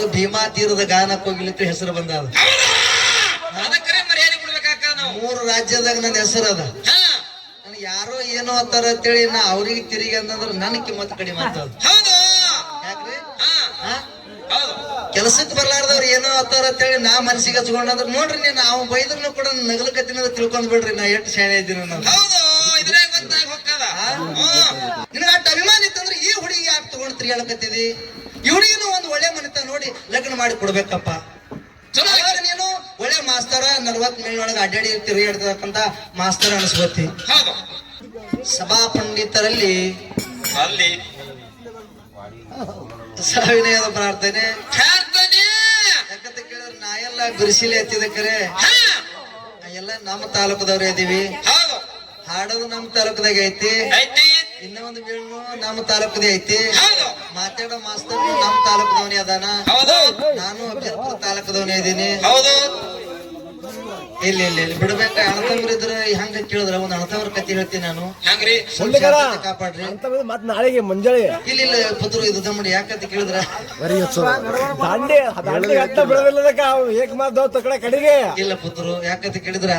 ಜಗತ್ತಿನೊಳಗ ಭೀಮಾ ತೀರದ ಗಾನ ಕೋಗಿಲಿತ್ತು ಹೆಸರು ಬಂದದ. ಮೂರು ರಾಜ್ಯದಾಗ ನನ್ನ ಹೆಸರು ಅದ. ನನ್ ಯಾರೋ ಏನೋ ಅಂತಾರ ಅಂತೇಳಿ ನಾ ಅವ್ರಿಗೆ ತಿರುಗಿ ಅಂತಂದ್ರ ನನ್ ಕಿಮ್ಮತ್ ಕಡಿಮೆ ಆಗ್ತದ. ಯಾಕ್ರಿ ಕೆಲಸಕ್ಕೆ ಬರ್ಲಾರ್ದವ್ರು ಏನೋ ಅಂತಾರ ಅಂತೇಳಿ ನಾ ಮನಸ್ಸಿಗೆ ಹಚ್ಕೊಂಡ್ರ ನೋಡ್ರಿ ನೀನ್ ನಾವು ಬೈದ್ರೂ ಕೂಡ ನಗಲಕತ್ತಿನ ತಿಳ್ಕೊಂಡ್ ಬಿಡ್ರಿ ನಾ ಎಷ್ಟು ಶಾಣೆ ಇದ್ದೀನಿ ನಾನು. ನಿನಗ ಅಷ್ಟು ಅಭಿಮಾನ ಇತ್ತಂದ್ರೆ ಈ ಹುಡುಗಿ ಯಾಕೆ ತಗೊಂಡು ತಿರುಗಾಡಕತ್ತಿದಿ? ಈ ಹುಡುಗಿನೂ ಒಂದು ಒಳ್ಳೆ ಮನೆತ ನೋಡಿ ಲಗ್ನ ಮಾಡಿ ಕೊಡ್ಬೇಕಪ್ಪ. ನೀನು ಒಳ್ಳೆ ಮಾಸ್ತರ 40 ಮೇಳೊಳಗೆ ಅಡ್ಡಾಡಿ ತಿರುಗಾಡ್ತಕ್ಕಂತ ಮಾಸ್ತರ ಅನಿಸ್ಬೋತಿ. ಸಭಾ ಪಂಡಿತರಲ್ಲಿ ಸವಿನಯದ ಪ್ರಾರ್ಥನೆ ಯಾಕಂತ ಕೇಳಿದ್ರೆ ನಾ ಎಲ್ಲ ಗುರುಶಿಲೆ ಹತ್ತಿದ ಕರೆ ಎಲ್ಲ ನಮ್ಮ ತಾಲೂಕದವ್ರು ಇದೀವಿ. ಹಾಡೋದು ನಮ್ಮ ತಾಲೂಕದಾಗ ಐತಿ, ಇನ್ನ ಒಂದು ಬೀಳ್ನು ನಮ್ಮ ತಾಲೂಕದೇ ಐತಿ, ಮಾತಾಡೋ ಮಾಸ್ತರ್ ನಮ್ಮ ತಾಲೂಕದವನೇ ಅದಾನ, ನಾನು ಅಫಜಲ್ಪುರ ತಾಲೂಕದವನೇ ಇದೀನಿ. ಇಲ್ಲಿ ಬಿಡ್ಬೇಕ. ಅಣತಂಬ್ರ ಇದ್ರ ಹಂಗ ಕೇಳಿದ್ರ ಒಂದ್ ಅಣತಂಬ್ರ ಕತಿ ಹೇಳ್ತೀನಿ ನಾನು. ಕಾಪಾಡ್ರಿ ಮತ್ ನಾಳೆಗೆ ಮುಂಜಾನೆ ಇಲ್ಲ ಪುತ್ರ ಇದು ದಮ್ಮಡಿ ಯಾಕಂತ ಕೇಳಿದ್ರ ಇಲ್ಲ ಪುತ್ರ ಯಾಕಂತ ಕೇಳಿದ್ರ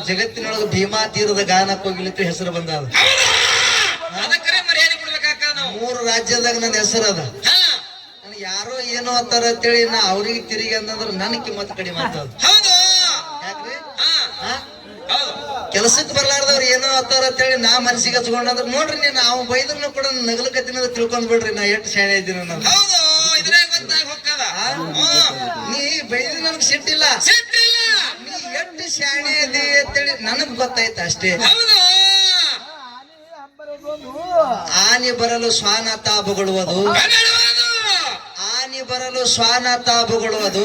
ಜಗತ್ತಿನೊಳಗ ಭೀಮಾ ತೀರದ ಗಾನ ಕೋಗಿಲಿತ್ತು ಹೆಸರು ಬಂದದ. ಮೂರು ರಾಜ್ಯದಾಗ ನನ್ನ ಹೆಸರು ಅದ. ನನ್ ಯಾರೋ ಏನೋ ಅಂತಾರ ಅಂತೇಳಿ ನಾ ಅವ್ರಿಗೆ ತಿರುಗಿ ಅಂತಂದ್ರ ನನ್ ಕಿಮ್ಮತ್ ಕಡಿಮೆ ಆಗ್ತದ. ಯಾಕ್ರಿ ಕೆಲಸಕ್ಕೆ ಬರ್ಲಾರ್ದವ್ರು ಏನೋ ಅಂತಾರ ಅಂತೇಳಿ ನಾ ಮನಸ್ಸಿಗೆ ಹಚ್ಕೊಂಡ್ರ ನೋಡ್ರಿ ನೀನ್ ನಾವು ಬೈದ್ರೂ ಕೂಡ ನಗಲಕತ್ತಿನ ತಿಳ್ಕೊಂಡ್ ಬಿಡ್ರಿ ನಾ ಎಷ್ಟು ಶಾಣೆ ಇದ್ದೀನಿ ನಾನು. ನೀ ಬೈದ ನನ್ಗೆ ಸಿಟ್ಟಿಲ್ಲ, ನೀ ಎಷ್ಟು ಶಾಣೆ ಅದಿ ಅಂತೇಳಿ ನನಗ್ ಗೊತ್ತಾಯ್ತ ಅಷ್ಟೇ. ಆನಿ ಬರಲು ಶ್ವಾನತ ಬೊಗಳುವುದು, ಆನಿ ಬರಲು ಶ್ವಾನತ ಬೊಗಳುವುದು,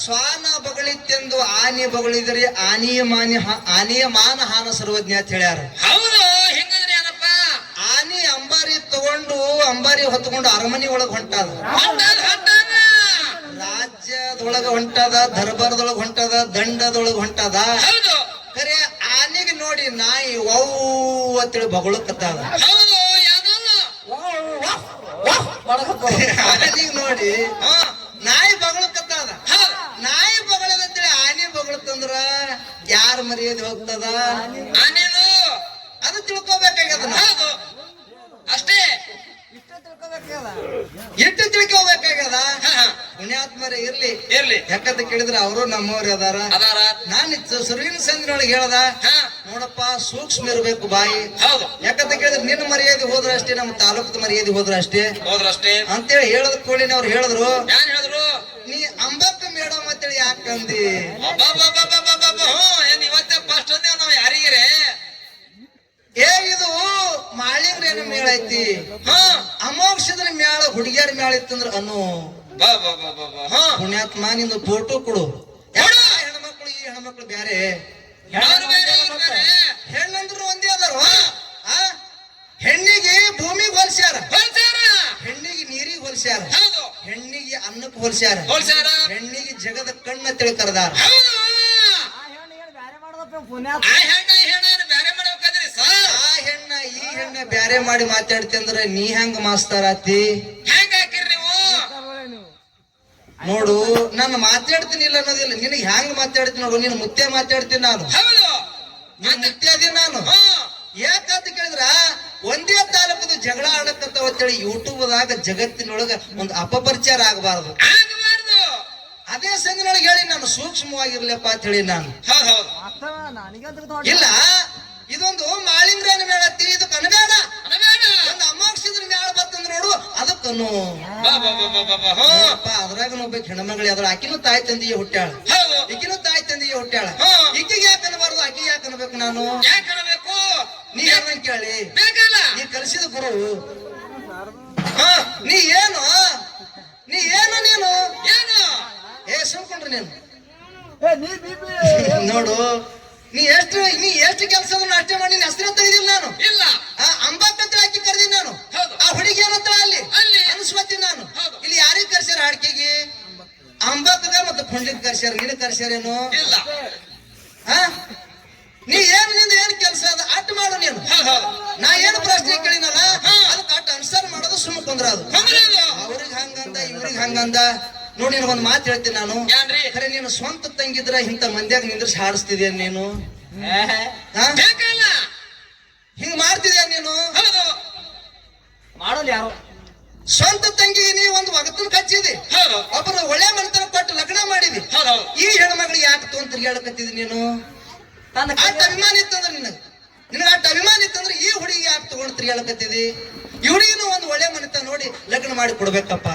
ಶ್ವಾನ ಬಗಳಿತ್ತೆಂದು ಆನಿ ಬಗಳಿದರೆ ಆನಿಯ ಮಾನ ಹಾನ ಸರ್ವಜ್ಞ ಅಂತ ಹೇಳ್ಯಾರ. ಆನಿ ಅಂಬಾರಿ ತಗೊಂಡು ಅಂಬಾರಿ ಹೊತ್ಕೊಂಡು ಅರಮನೆ ಒಳಗ್ ಹೊಂಟದ, ರಾಜ್ಯದೊಳಗ ಹೊಂಟದ, ದರ್ಬಾರದೊಳಗ ಹೊಂಟದ, ದಂಡದೊಳಗ ಹೊಂಟದ. ಖರೆ ಆನಿಗೆ ನೋಡಿ ನಾಯಿ ವೌ ಅಂತೇಳಿ ಬಗಳಕತ್ತದ. ಆನಿಗೆ ನೋಡಿ ನಾಯಿ ಬಗಳಕತ್ತದ. ನಾಯಿ ಬಗಳದಂತೇಳಿ ಆನಿ ಬಗಳತ್ತಂದ್ರ ಯಾರ ಮರ್ಯಾದೆ ಹೋಗ್ತದ? ಅದು ತಿಳ್ಕೊಬೇಕಾಗ್ಯದ. ಅಷ್ಟೇ ಎಷ್ಟು ತಿಳ್ಕೋಬೇಕಾಗ್ಯದ. ಪುಣ್ಯಾತ್ಮರೇ ಇರ್ಲಿ ಯಾಕಂತ ಕೇಳಿದ್ರೆ ಅವರು ನಮ್ಮವ್ರು ಅದಾರ. ನಾನು ಸುರುವಿನ ಸಂದಿನೊಳಗೆ ಹೇಳ್ದ ನೋಡಪ್ಪ ಸೂಕ್ಷ್ಮ ಇರ್ಬೇಕು ಬಾಯಿ. ಯಾಕಂತ ಕೇಳಿದ್ರೆ ನಿನ್ನ ಮರ್ಯಾದೆ ಹೋದ್ರ ಅಷ್ಟೇ, ನಮ್ಮ ತಾಲೂಕದ ಮರ್ಯಾದೆ ಹೋದ್ರ ಅಷ್ಟೇ ಅಂತೇಳಿ ಹೇಳದ್ ಕೂಡಲೇ ಅವ್ರು ಹೇಳಿದ್ರು ನೀ ಅಂಬಕ್ಕ ಮೇಡಮ್ ಅಂತೇಳಿ ಯಾಕಂದಿ? ಯಾರಿಗರೆ ಏ ಇದು ಮಾಳಿಂಗ್ರೇನ ಮೇಳ ಐತಿ, ಅಮೋಕ್ಷದ್ರ ಮೇಳ ಹುಡುಗಿಯರ ಮೇಳ ಇತ್ತಂದ್ರ ಅನ್ನು ಪುಣ್ಯಾತ್ಮ ನಿಂದು ಫೋಟೋ ಕೊಡು. ಹೆಣ್ಮಕ್ಳು ಈ ಹೆಣ್ಮಕ್ಳು ಬ್ಯಾರೆ, ಹೆಣ್ಣಂದ್ರು ಒಂದೇ ಅದಾರ. ಹೆಣ್ಣಿಗೆ ಭೂಮಿಗೆ ಹೋಲ್ಸ್ಯಾರ, ಹೆಣ್ಣಿಗೆ ನೀರಿಗೆ ಹೋಲ್ಸ್ಯಾರ, ಹೆಣ್ಣಿಗೆ ಅನ್ನಕ್ಕೆ ಹೋಲ್ಸ್ಯಾರ, ಹೆಣ್ಣಿಗೆ ಜಗದ ಕಣ್ಣ ತಿಳಿ ಕರೆದಾರ. ಆ ಹೆಣ್ಣ ಈ ಹೆಣ್ಣ ಬ್ಯಾರೆ ಮಾಡಿ ಮಾತಾಡ್ತಿ ಅಂದ್ರ ನೀ ಹೆಂಗ ಮಾಸ್ತಾರ ಆತಿ? ನೋಡು ನಾನು ಮಾತಾಡ್ತೀನಿ ಇಲ್ಲ ಅನ್ನೋದಿಲ್ಲ, ನಿನಗೆ ಹೆಂಗ್ ಮಾತಾಡ್ತೀನಿ ನೋಡು. ನೀನು ಮುತ್ತೆ ಮಾತಾಡ್ತೀನಿ, ನಾನು ಮುತ್ತೆ ಅದೀನಿ ನಾನು. ಯಾಕಂತ ಕೇಳಿದ್ರ ಒಂದೇ ತಾಲೂಕದ ಜಗಳ ಆಡಕಂತ ಅಂತೇಳಿ ಯೂಟ್ಯೂಬ್ದಾಗ ಜಗತ್ತಿನೊಳಗ ಒಂದು ಅಪಪರಿಚಾರ ಆಗಬಾರದು. ಅದೇ ಸಂದಿನೊಳಗೆ ಹೇಳಿ ನಾನು ಸೂಕ್ಷ್ಮವಾಗಿರ್ಲಪ್ಪ ಅಂತ ಹೇಳಿ ನಾನು. ಇಲ್ಲ ಇದೊಂದು ಮಾಳಿಂಗ್ರೇನ ಮೇಳತ್ತಿ, ಇದು ಕನಗಾಡ. ಒಂದು ಅಮಾಕ್ಷದ್ರ ಮೇಳ ಬರ್ತಂದ್ರ ನೋಡು ಅದಕ್ಕನು ಅದ್ರಾಗ ನೋಡ್ಬೇಕು ಹೆಣ್ಮಗಳು ಅದ್ರ ಆಕಿನೂ ತಾಯಿ ತಂದಿಗೆ ಹುಟ್ಟ್ಯಾಳ, ಈಕಿನೂ ತಾಯಿ ತಂದಿಗೆ ಹುಟ್ಟ್ಯಾಳ. ಈಕಿಗೆ ಯಾಕೆ ಅನ್ಬಾರ್ದು, ಆಕಿಗೆ ಯಾಕೆ ಅನ್ಬೇಕು ನಾನು? ನೀ ಯಾರನ್ನ ಕೇಳಿ, ನೀ ಕಲಿಸಿದ ಗುರು. ನೀ ಏನು ನೀನು ಸುಮ್ಕೊಂಡ್ರಿ ನೀನು. ನೋಡು ನೀ ಎಷ್ಟು ಕೆಲಸ ಅಷ್ಟೇ ಮಾಡಿ ಹೆಸರು ತೆಗೆದಿಲ್ಲ ನಾನು. ಅಂಬಕ್ಕಂತ ಹಾಕಿ ಕರೆದಿ ನಾನು. ಆ ಹುಡುಗಿ ಏನಂತ ಅಲ್ಲಿ ಅನ್ಸ್ವತ್ತೀನಿ ನಾನು. ಇಲ್ಲಿ ಯಾರಿಗೆ ಕರ್ಸ್ಯಾರ ಹಾಡ್ಕಿಗೆ? ಅಂಬಕ್ಕಗ ಮತ್ತೆ ಪುಂಡ್ಲಿಗ್ ಕರ್ಸ್ಯಾರ, ನಿನಗ್ ಕರ್ಸ್ಯಾರೇನು? ನೀ ನಿಂದ ಏನ್ ಕೆಲಸ ಅದ ಅಟ್ ಮಾಡು ನೀನು. ನಾ ಏನು ಪ್ರಶ್ನೆ ಕೇಳಿನಲ್ಲ ಅದಕ್ಕೆ ಅಟ್ ಆನ್ಸರ್ ಮಾಡೋದು ಸುಮ್ಮ ಕುಂದ್ರ ಅದು ಅವ್ರಿಗೆ ಹಂಗಂದ ಇವ್ರಿಗೆ ಹಂಗಂದ ನೋಡಿ ನಿನಗೊಂದು ಮಾತು ಹೇಳ್ತೀನಿ ನಾನು ಖರೆ ನೀನು ಸ್ವಂತ ತಂಗಿದ್ರ ಇಂಥ ಮಂದ್ಯಾಗ ನಿಂದ್ರಿಸಿ ಹಾಡಿಸ್ತಿದ್ಯ ನೀನು ಹಿಂಗ್ ಮಾಡ್ತಿದ್ಯಾ ನೀನು ಮಾಡೋದು ಯಾರು ಸ್ವಂತ ತಂಗಿ ನೀ ಒಂದು ಒಗತನ ಕಚ್ಚಿದಿ ಒಬ್ಬರು ಒಳ್ಳೆ ಮನೆತನ ಕೊಟ್ಟು ಲಗ್ನ ಮಾಡಿದಿ ಈ ಹೆಣ್ಮಗಳಿಗೆ ಯಾಕೆ ತೊಗೊಂಡ್ ತಿರ್ಗಾಡಕತ್ತಿದಿ ನೀನು ಅಷ್ಟ ಅಭಿಮಾನ ಇತ್ತಂದ್ರ ನಿನಗ ಅಷ್ಟ ಅಭಿಮಾನ ಇತ್ತಂದ್ರೆ ಈ ಹುಡುಗಿ ಯಾಕೆ ತಗೊಂಡ್ ತಿರ್ಗಾಡಕತ್ತಿದಿ ಈ ಹುಡುಗಿನೂ ಒಂದು ಒಳ್ಳೆ ಮನೆತನ ನೋಡಿ ಲಗ್ನ ಮಾಡಿ ಕೊಡ್ಬೇಕಪ್ಪ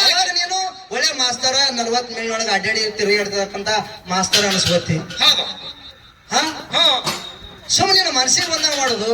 ಅವಾಗ ನೀನು ಒಳ್ಳೆ ಮಾಸ್ತರ 40 ಮೇಲ್ನೊಳಗೆ ಅಡ್ಡಾಡಿ ತಿರುಗಾಡ್ತಕ್ಕಂತ ಮಾಸ್ತರ ಅನಿಸ್ಬತ್ತಿ ಹಾ ಸುಮ್ಮನೆ ನೀನು ಮನಸ್ಸಿಗೆ ಬಂದಾಗ ಮಾಡೋದು